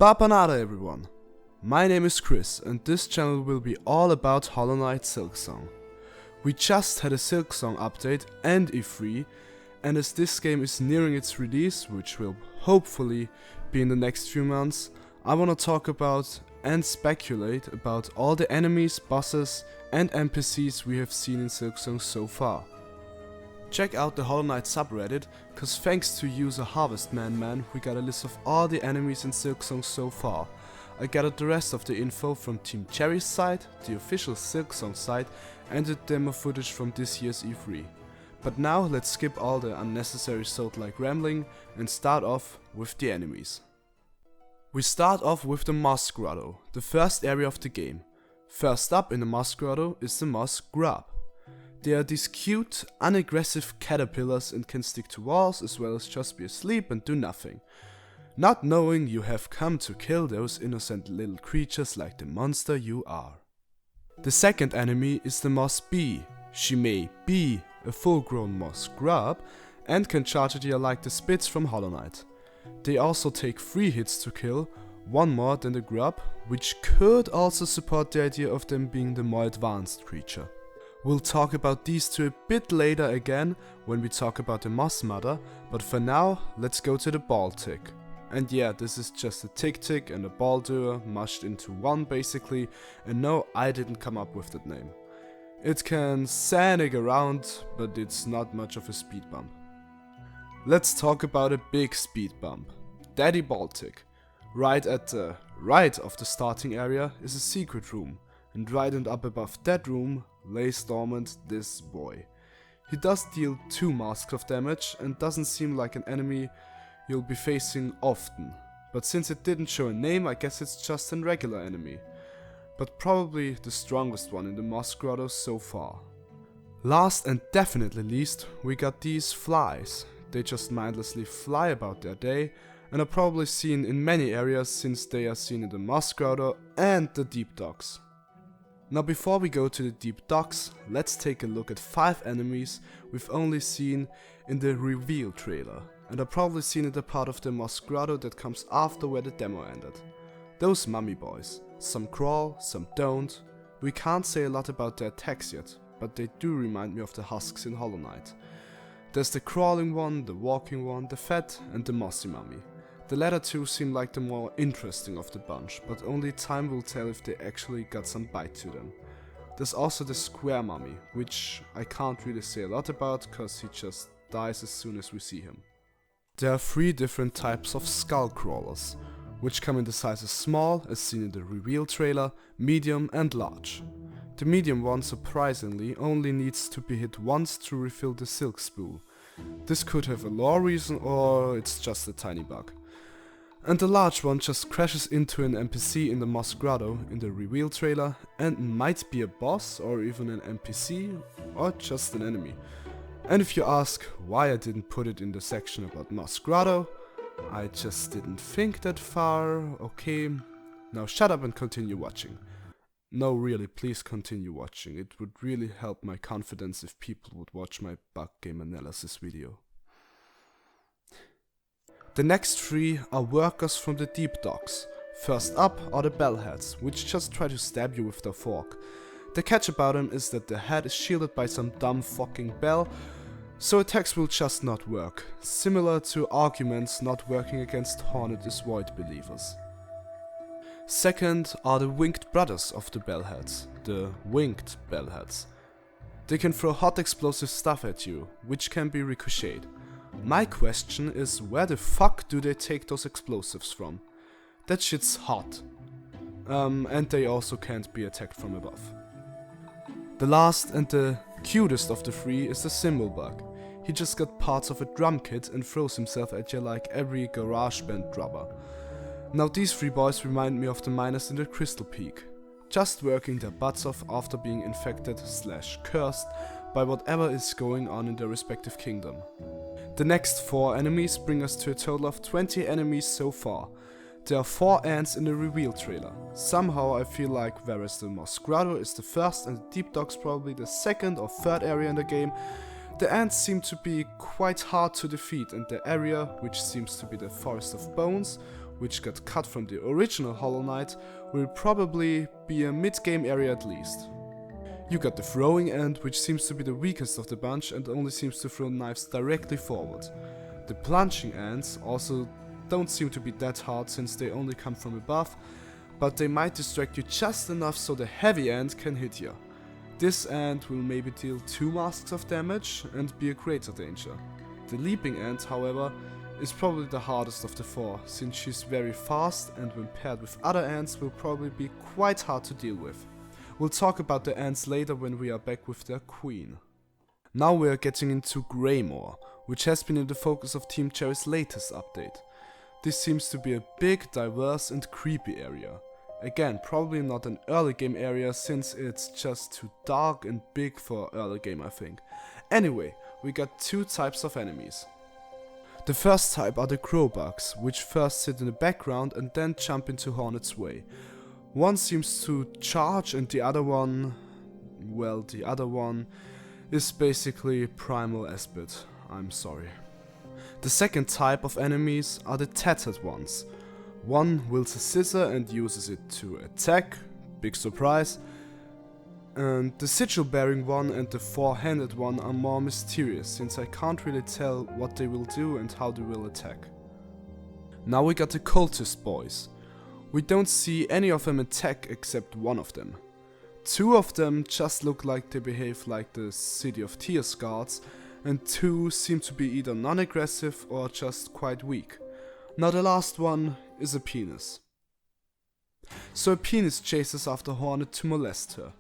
Bapanada everyone! My name is Chris and this channel will be all about Hollow Knight SILKSONG. We just had a SILKSONG update and E3, and as this game is nearing its release, which will hopefully be in the next few months, I wanna talk about and speculate about all the enemies, bosses and NPCs we have seen in SILKSONG so far. Check out the Hollow Knight subreddit, cause thanks to user HarvestMan, we got a list of all the enemies in SILKSONG so far. I gathered the rest of the info from Team Cherry's site, the official SILKSONG site and the demo footage from this year's E3. But now let's skip all the unnecessary soul-like rambling and start off with the enemies. We start off with the Moss Grotto, the first area of the game. First up in the Moss Grotto is the Moss Grub. They are these cute, unaggressive caterpillars and can stick to walls as well as just be asleep and do nothing. Not knowing you have come to kill those innocent little creatures like the monster you are. The second enemy is the Moss Bee. She may be a full-grown Moss Grub and can charge at you like the Spits from Hollow Knight. They also take 3 hits to kill, one more than the Grub, which could also support the idea of them being the more advanced creature. We'll talk about these two a bit later again when we talk about the Moss Mother, but for now let's go to the Ball Tick. And yeah, this is just a Tick Tick and a Ball Doer mushed into one basically, and no, I didn't come up with that name. It can sanic around, but it's not much of a speed bump. Let's talk about a big speed bump. Daddy Ball Tick. Right at the right of the starting area is a secret room, and right and up above that room lays dormant this boy. He does deal 2 masks of damage and doesn't seem like an enemy you'll be facing often, but since it didn't show a name, I guess it's just a regular enemy, but probably the strongest one in the Moss Grotto so far. Last and definitely least, we got these flies. They just mindlessly fly about their day and are probably seen in many areas since they are seen in the Moss Grotto and the Deep Docks. Now before we go to the Deep Docks, let's take a look at 5 enemies we've only seen in the reveal trailer, and are probably seen in the part of the Moss Grotto that comes after where the demo ended. Those mummy boys. Some crawl, some don't. We can't say a lot about their attacks yet, but they do remind me of the husks in Hollow Knight. There's the crawling one, the walking one, the fat and the mossy mummy. The latter 2 seem like the more interesting of the bunch, but only time will tell if they actually got some bite to them. There's also the square mummy, which I can't really say a lot about cause he just dies as soon as we see him. There are 3 different types of skull crawlers, which come in the sizes small, as seen in the reveal trailer, medium and large. The medium one surprisingly only needs to be hit once to refill the silk spool. This could have a lore reason or it's just a tiny bug. And the large one just crashes into an NPC in the Moss Grotto in the reveal trailer and might be a boss or even an NPC or just an enemy. And if you ask why I didn't put it in the section about Moss Grotto, I just didn't think that far. Okay, now shut up and continue watching. No, really, please continue watching. It would really help my confidence if people would watch my bug game analysis video. The next 3 are workers from the Deep Docks. First up are the bellheads, which just try to stab you with their fork. The catch about them is that the head is shielded by some dumb fucking bell, so attacks will just not work, similar to arguments not working against Hornet is Void believers. Second are the winged brothers of the bellheads, the winged bellheads. They can throw hot explosive stuff at you, which can be ricocheted. My question is, where the fuck do they take those explosives from? That shit's hot. And they also can't be attacked from above. The last and the cutest of the 3 is the Cymbal Bug. He just got parts of a drum kit and throws himself at you like every garage band drummer. Now these 3 boys remind me of the miners in the Crystal Peak, just working their butts off after being infected / cursed by whatever is going on in their respective kingdom. The next 4 enemies bring us to a total of 20 enemies so far. There are 4 ants in the reveal trailer. Somehow I feel like whereas the Moss Grotto is the first and the Deep Docks probably the 2nd or 3rd area in the game, the ants seem to be quite hard to defeat, and the area, which seems to be the Forest of Bones, which got cut from the original Hollow Knight, will probably be a mid-game area at least. You got the throwing ant, which seems to be the weakest of the bunch and only seems to throw knives directly forward. The plunging ants also don't seem to be that hard since they only come from above, but they might distract you just enough so the heavy ant can hit you. This ant will maybe deal 2 masks of damage and be a greater danger. The leaping ant, however, is probably the hardest of the 4, since she's very fast and when paired with other ants will probably be quite hard to deal with. We'll talk about the ants later when we are back with their queen. Now we are getting into Graymoor, which has been in the focus of Team Cherry's latest update. This seems to be a big, diverse and creepy area. Again, probably not an early game area since it's just too dark and big for early game, I think. Anyway, we got 2 types of enemies. The first type are the crowbugs, which first sit in the background and then jump into Hornet's way. One seems to charge and the other one is basically primal Espit. I'm sorry. The second type of enemies are the tattered ones. One wields a scissor and uses it to attack, big surprise, and the sigil bearing one and the 4-handed one are more mysterious since I can't really tell what they will do and how they will attack. Now we got the cultist boys. We don't see any of them attack except one of them. 2 of them just look like they behave like the City of Tears guards, and 2 seem to be either non-aggressive or just quite weak. Now the last one is a penis. So a penis chases after Hornet to molest her.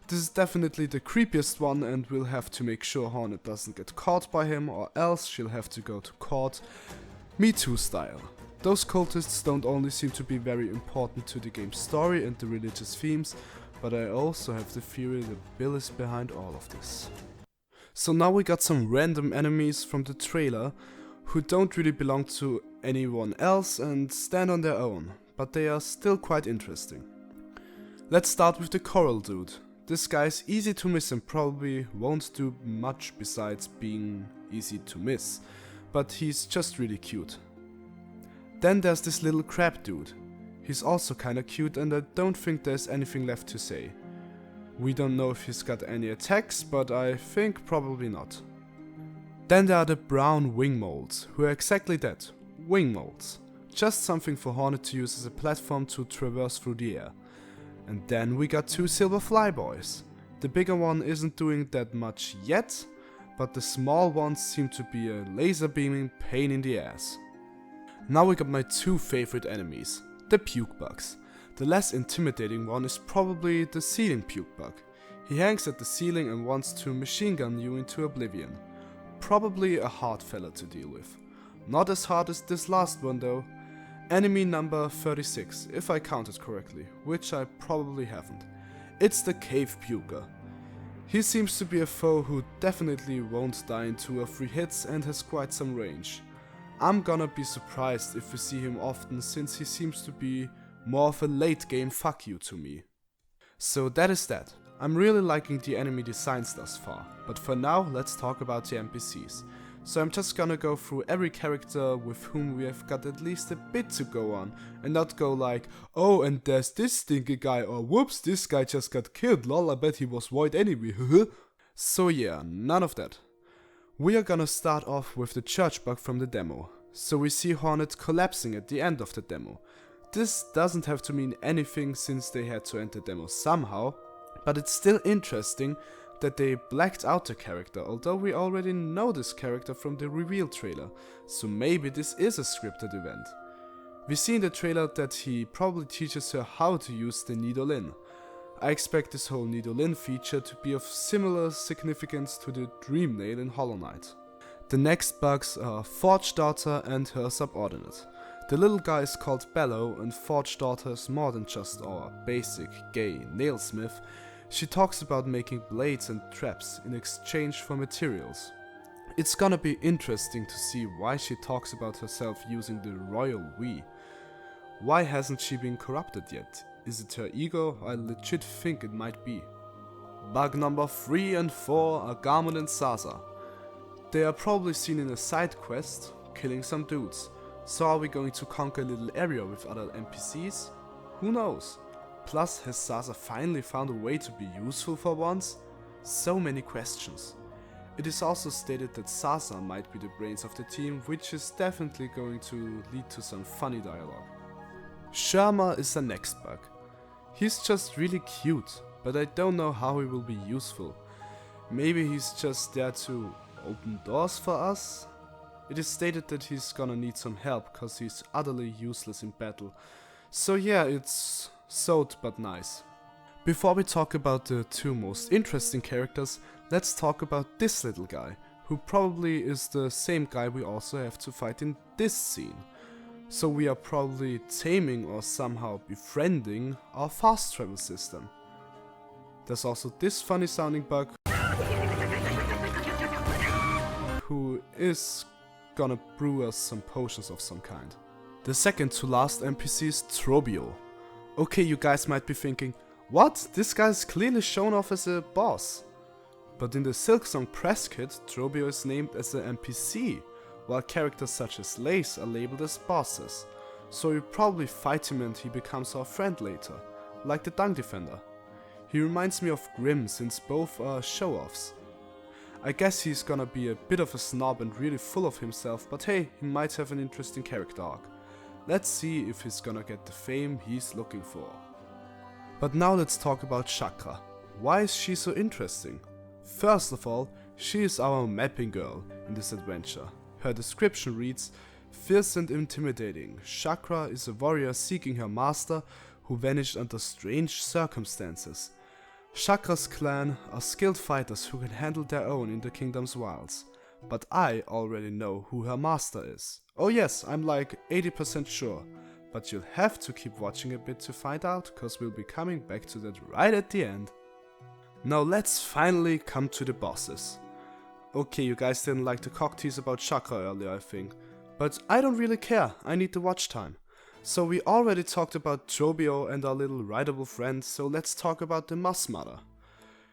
This is definitely the creepiest one and we'll have to make sure Hornet doesn't get caught by him or else she'll have to go to court, Me Too style. Those cultists don't only seem to be very important to the game's story and the religious themes, but I also have the theory that Bill is behind all of this. So now we got some random enemies from the trailer who don't really belong to anyone else and stand on their own, but they are still quite interesting. Let's start with the coral dude. This guy is easy to miss and probably won't do much besides being easy to miss, but he's just really cute. Then there's this little crab dude. He's also kinda cute and I don't think there's anything left to say. We don't know if he's got any attacks, but I think probably not. Then there are the brown wing molds, who are exactly that, wing molds. Just something for Hornet to use as a platform to traverse through the air. And then we got 2 silver flyboys. The bigger one isn't doing that much yet, but the small ones seem to be a laser beaming pain in the ass. Now we got my 2 favorite enemies, the puke bugs. The less intimidating one is probably the ceiling puke bug. He hangs at the ceiling and wants to machine gun you into oblivion. Probably a hard fella to deal with. Not as hard as this last one though. Enemy number 36, if I counted correctly, which I probably haven't. It's the cave puker. He seems to be a foe who definitely won't die in 2 or 3 hits and has quite some range. I'm gonna be surprised if we see him often since he seems to be more of a late game fuck you to me. So that is that. I'm really liking the enemy designs thus far, but for now let's talk about the NPCs. So I'm just gonna go through every character with whom we have got at least a bit to go on, and not go like, oh and there's this stinky guy, or whoops, this guy just got killed, lol, I bet he was void anyway, So yeah, none of that. We are gonna start off with the church bug from the demo. So we see Hornet collapsing at the end of the demo. This doesn't have to mean anything since they had to end the demo somehow, but it's still interesting that they blacked out the character, although we already know this character from the reveal trailer, so maybe this is a scripted event. We see in the trailer that he probably teaches her how to use the Needle-In. I expect this whole Needle-In feature to be of similar significance to the Dream Nail in Hollow Knight. The next bugs are Forge Daughter and her subordinate. The little guy is called Bellow, and Forge Daughter is more than just our basic gay nailsmith. She talks about making blades and traps in exchange for materials. It's gonna be interesting to see why she talks about herself using the royal we. Why hasn't she been corrupted yet? Is it her ego? I legit think it might be. Bug number 3 and 4 are Garmon and Sasa. They are probably seen in a side quest, killing some dudes. So are we going to conquer a little area with other NPCs? Who knows? Plus, has Sasa finally found a way to be useful for once? So many questions. It is also stated that Sasa might be the brains of the team, which is definitely going to lead to some funny dialogue. Sherma is the next bug. He's just really cute, but I don't know how he will be useful. Maybe he's just there to open doors for us? It is stated that he's gonna need some help cause he's utterly useless in battle. So yeah, it's sewed but nice. Before we talk about the two most interesting characters, let's talk about this little guy, who probably is the same guy we also have to fight in this scene. So we are probably taming or somehow befriending our fast travel system. There's also this funny sounding bug, who is gonna brew us some potions of some kind. The second to last NPC is Trobio. Okay, you guys might be thinking, what? This guy is clearly shown off as a boss. But in the SILKSONG press kit, Trobio is named as an NPC, while characters such as Lace are labeled as bosses. So you probably fight him and he becomes our friend later, like the Dung Defender. He reminds me of Grim since both are show-offs. I guess he's gonna be a bit of a snob and really full of himself, but hey, he might have an interesting character arc. Let's see if he's gonna get the fame he's looking for. But now let's talk about Chakra. Why is she so interesting? First of all, she is our mapping girl in this adventure. Her description reads, fierce and intimidating, Chakra is a warrior seeking her master who vanished under strange circumstances. Chakra's clan are skilled fighters who can handle their own in the kingdom's wilds. But I already know who her master is. Oh yes, I'm like 80% sure. But you'll have to keep watching a bit to find out, cause we'll be coming back to that right at the end. Now let's finally come to the bosses. Okay, you guys didn't like the cock tease about Chakra earlier, I think. But I don't really care, I need the watch time. So we already talked about Trobio and our little rideable friend, so let's talk about the Moss Mother.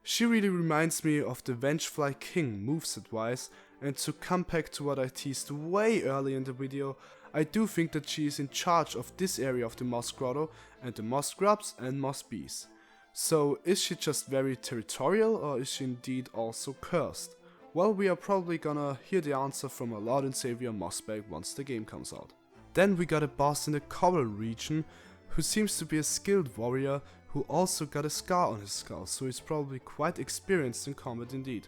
She really reminds me of the Vengefly King moveset-wise, and to come back to what I teased way early in the video, I do think that she is in charge of this area of the Moss Grotto and the Moss Grubs and Moss Bees. So is she just very territorial or is she indeed also cursed? Well, we are probably gonna hear the answer from our Lord and Savior Mossbag once the game comes out. Then we got a boss in the Coral region who seems to be a skilled warrior who also got a scar on his skull, so he's probably quite experienced in combat indeed.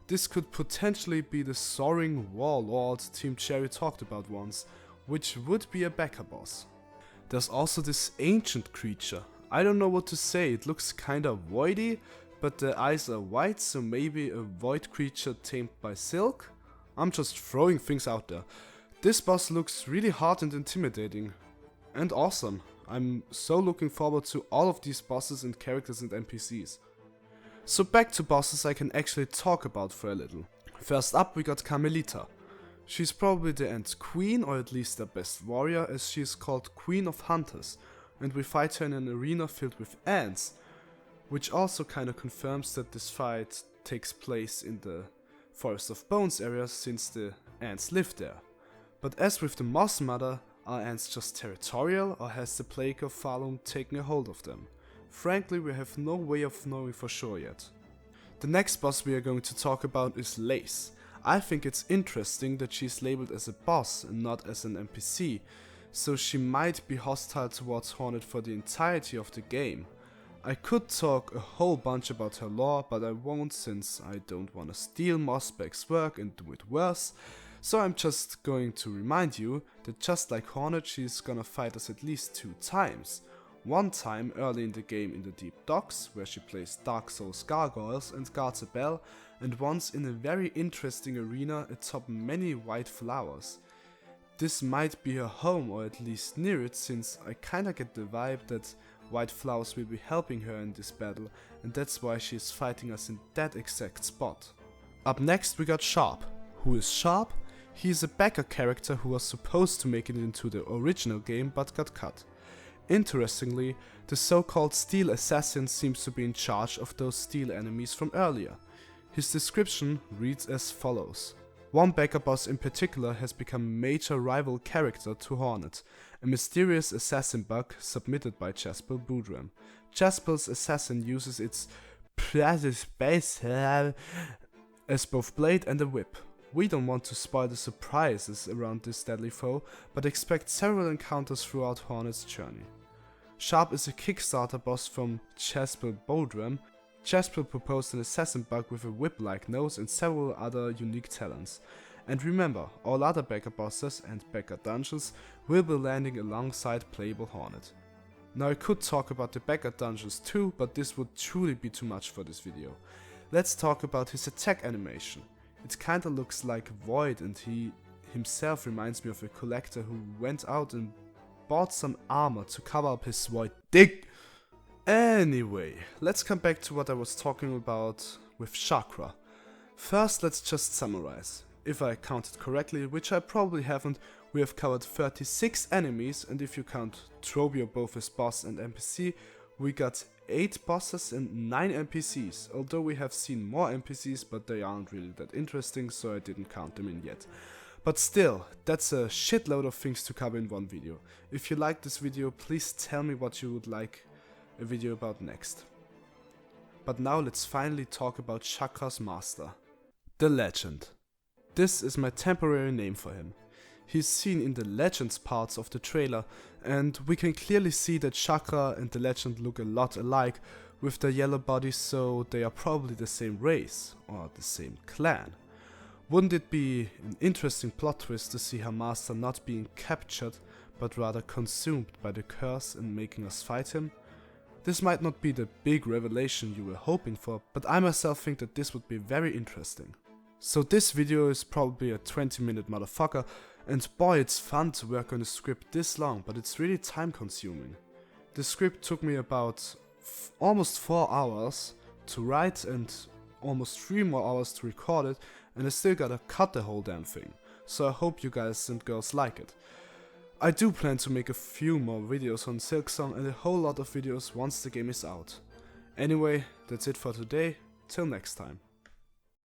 This could potentially be the soaring warlord Team Cherry talked about once, which would be a backer boss. There's also this ancient creature. I don't know what to say, it looks kinda voidy, but the eyes are white, so maybe a void creature tamed by Silk? I'm just throwing things out there. This boss looks really hard and intimidating. And awesome. I'm so looking forward to all of these bosses and characters and NPCs. So back to bosses I can actually talk about for a little. First up we got Carmelita. She's probably the Ant Queen, or at least the best warrior, as she is called Queen of Hunters, and we fight her in an arena filled with ants, which also kinda confirms that this fight takes place in the Forest of Bones area since the ants live there. But as with the Moss Mother, are ants just territorial or has the plague of Falun taken a hold of them? Frankly, we have no way of knowing for sure yet. The next boss we are going to talk about is Lace. I think it's interesting that she's labeled as a boss and not as an NPC, so she might be hostile towards Hornet for the entirety of the game. I could talk a whole bunch about her lore, but I won't since I don't want to steal Mossbag's work and do it worse, so I'm just going to remind you that just like Hornet, she's gonna fight us at least 2 times. One time early in the game in the Deep Docks, where she plays Dark Souls gargoyles and guards a bell, and once in a very interesting arena atop many white flowers. This might be her home, or at least near it, since I kinda get the vibe that white flowers will be helping her in this battle, and that's why she is fighting us in that exact spot. Up next we got Sharp. Who is Sharp? He is a backer character who was supposed to make it into the original game but got cut. Interestingly, the so-called Steel Assassin seems to be in charge of those steel enemies from earlier. His description reads as follows. One backer boss in particular has become a major rival character to Hornet, a mysterious assassin bug submitted by Jaspel Boodram. Jaspel's assassin uses its space as both blade and a whip. We don't want to spoil the surprises around this deadly foe, but expect several encounters throughout Hornet's journey. Sharp is a Kickstarter boss from Jaspel Boodram. Jaspel proposed an assassin bug with a whip-like nose and several other unique talents. And remember, all other backer bosses and backer dungeons will be landing alongside playable Hornet. Now I could talk about the backer dungeons too, but this would truly be too much for this video. Let's talk about his attack animation. It kinda looks like Void, and he himself reminds me of a collector who went out and bought some armor to cover up his void dick. Anyway, let's come back to what I was talking about with Chakra. First, let's just summarize. If I counted correctly, which I probably haven't, we have covered 36 enemies, and if you count Trobio both as boss and NPC, we got 8 bosses and 9 NPCs, although we have seen more NPCs, but they aren't really that interesting, so I didn't count them in yet. But still, that's a shitload of things to cover in one video. If you liked this video, please tell me what you would like a video about next. But now let's finally talk about Chakra's master, the Legend. This is my temporary name for him. He's seen in the Legends parts of the trailer, and we can clearly see that Chakra and the Legend look a lot alike with their yellow bodies, so they are probably the same race or the same clan. Wouldn't it be an interesting plot twist to see her master not being captured, but rather consumed by the curse and making us fight him? This might not be the big revelation you were hoping for, but I myself think that this would be very interesting. So this video is probably a 20-minute motherfucker, and boy, it's fun to work on a script this long, but it's really time consuming. The script took me about almost 4 hours to write and almost 3 more hours to record it, and I still gotta cut the whole damn thing, so I hope you guys and girls like it. I do plan to make a few more videos on SILKSONG and a whole lot of videos once the game is out. Anyway, that's it for today, till next time.